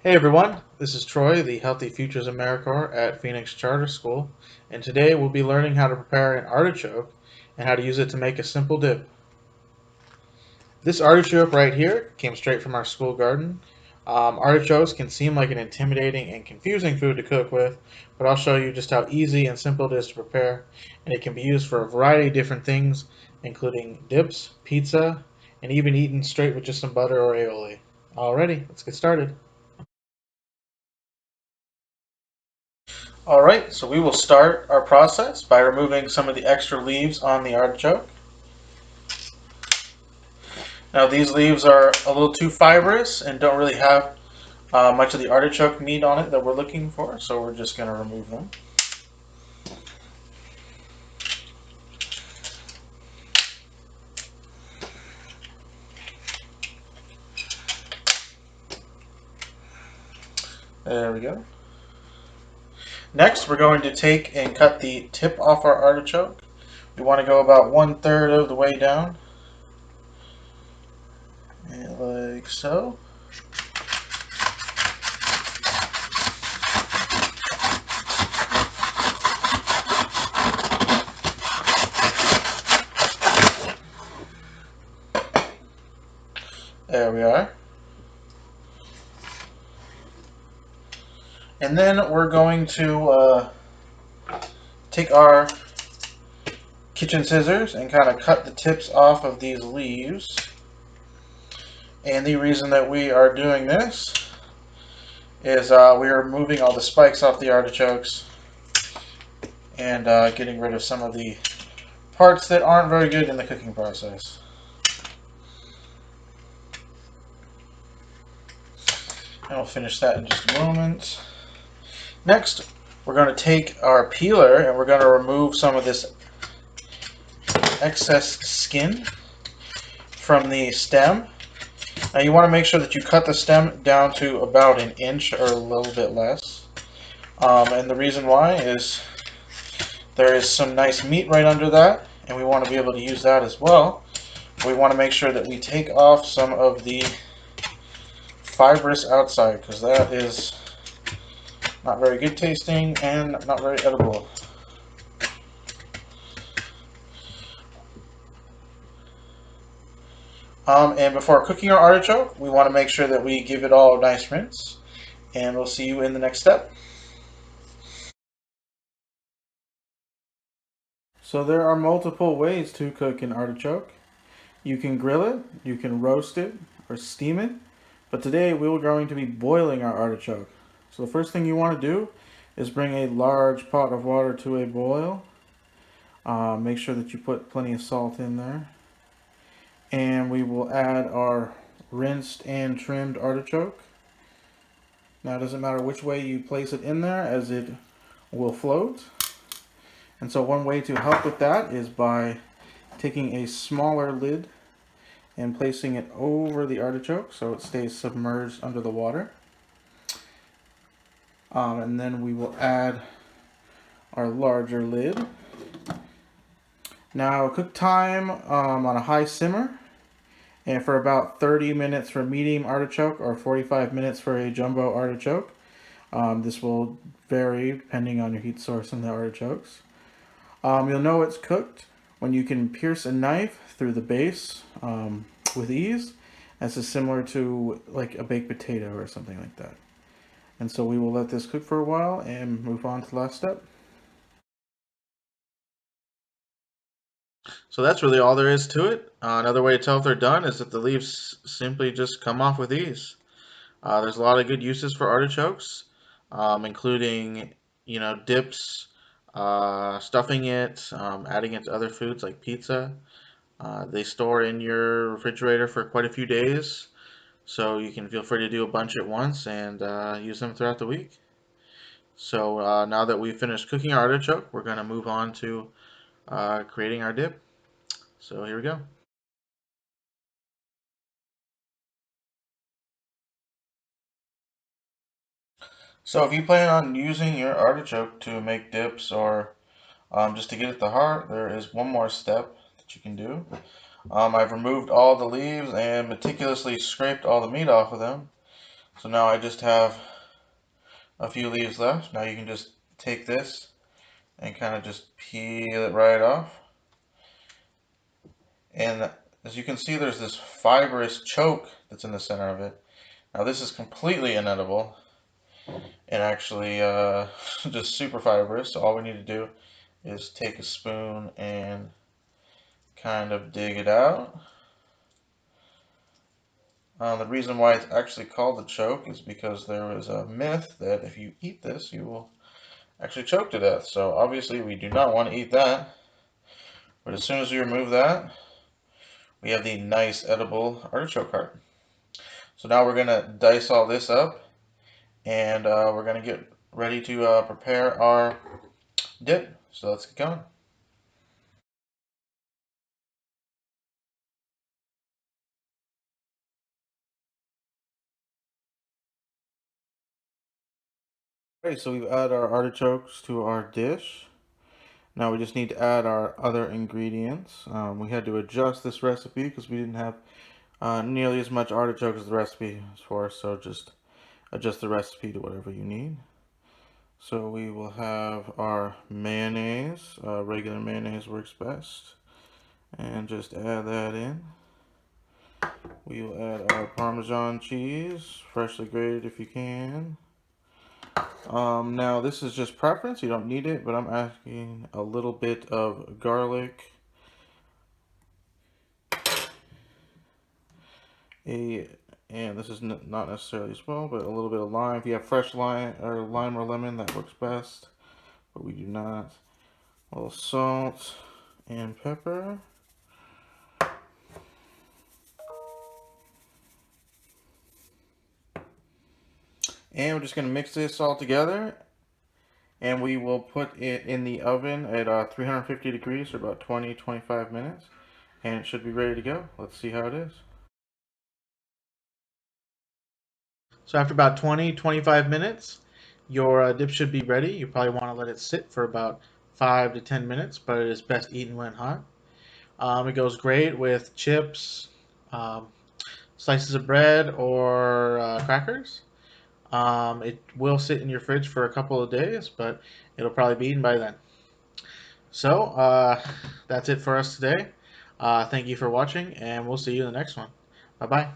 Hey everyone, this is Troy, the Healthy Futures AmeriCorps at Phoenix Charter School, and today we'll be learning how to prepare an artichoke and how to use it to make a simple dip. This artichoke right here came straight from our school garden. Artichokes can seem like an intimidating and confusing food to cook with, but I'll show you just how easy and simple it is to prepare, and it can be used for a variety of different things, including dips, pizza, and even eaten straight with just some butter or aioli. Alrighty, let's get started. Alright, so we will start our process by removing some of the extra leaves on the artichoke. Now these leaves are a little too fibrous and don't really have much of the artichoke meat on it that we're looking for, so we're just going to remove them. There we go. Next, we're going to take and cut the tip off our artichoke. We want to go about 1/3 of the way down, and like so. There we are. And then we're going to take our kitchen scissors and kind of cut the tips off of these leaves. And the reason that we are doing this is we are removing all the spikes off the artichokes and getting rid of some of the parts that aren't very good in the cooking process. And we'll finish that in just a moment. Next, we're going to take our peeler and we're going to remove some of this excess skin from the stem. Now you want to make sure that you cut the stem down to about 1 inch or a little bit less. And the reason why is there is some nice meat right under that, and we want to be able to use that as well. We want to make sure that we take off some of the fibrous outside, because that is not very good tasting and not very edible. And before cooking our artichoke, we want to make sure that we give it all a nice rinse, and we'll see you in the next step. So there are multiple ways to cook an artichoke. You can grill it, you can roast it, or steam it. But today we're going to be boiling our artichoke. So the first thing you want to do is bring a large pot of water to a boil. Make sure that you put plenty of salt in there. And we will add our rinsed and trimmed artichoke. Now it doesn't matter which way you place it in there, as it will float. And so one way to help with that is by taking a smaller lid and placing it over the artichoke so it stays submerged under the water. And then we will add our larger lid. Now cook time on a high simmer, and for about 30 minutes for a medium artichoke or 45 minutes for a jumbo artichoke. This will vary depending on your heat source and the artichokes. You'll know it's cooked when you can pierce a knife through the base with ease. This is similar to like a baked potato or something like that. And so we will let this cook for a while and move on to the last step. So that's really all there is to it. Another way to tell if they're done is that the leaves simply just come off with ease. There's a lot of good uses for artichokes, including, dips, stuffing it, adding it to other foods like pizza. They store in your refrigerator for quite a few days, so you can feel free to do a bunch at once and use them throughout the week. So now that we've finished cooking our artichoke, we're going to move on to creating our dip. So here we go. So if you plan on using your artichoke to make dips or just to get at the heart, there is one more step that you can do. I've removed all the leaves and meticulously scraped all the meat off of them. So now I just have a few leaves left. Now you can just take this and kind of just peel it right off. And as you can see, there's this fibrous choke that's in the center of it. Now this is completely inedible and actually just super fibrous. So all we need to do is take a spoon and kind of dig it out. The reason why it's actually called the choke is because there was a myth that if you eat this, you will actually choke to death. So obviously we do not want to eat that. But as soon as we remove that, we have the nice edible artichoke heart. So now we're going to dice all this up and we're going to get ready to prepare our dip. So let's get going. Okay, so we've added our artichokes to our dish. Now we just need to add our other ingredients. We had to adjust this recipe because we didn't have nearly as much artichoke as the recipe is for, so just adjust the recipe to whatever you need. So we will have our mayonnaise. Regular mayonnaise works best. And just add that in. We will add our Parmesan cheese, freshly grated if you can. Now this is just preference, you don't need it, but I'm asking a little bit of garlic, and this is not necessarily small, but a little bit of lime. If you have fresh lime or lemon, that works best, but we do not. A little salt and pepper. And we're just going to mix this all together, and we will put it in the oven at 350 degrees for about 20-25 minutes, and it should be ready to go. Let's see how it is. So after about 20-25 minutes, your dip should be ready. You probably want to let it sit for about 5 to 10 minutes, but it is best eaten when hot. It goes great with chips, um, slices of bread, or crackers. It will sit in your fridge for a couple of days, but it'll probably be eaten by then. So that's it for us today. Thank you for watching, and we'll see you in the next one. Bye bye.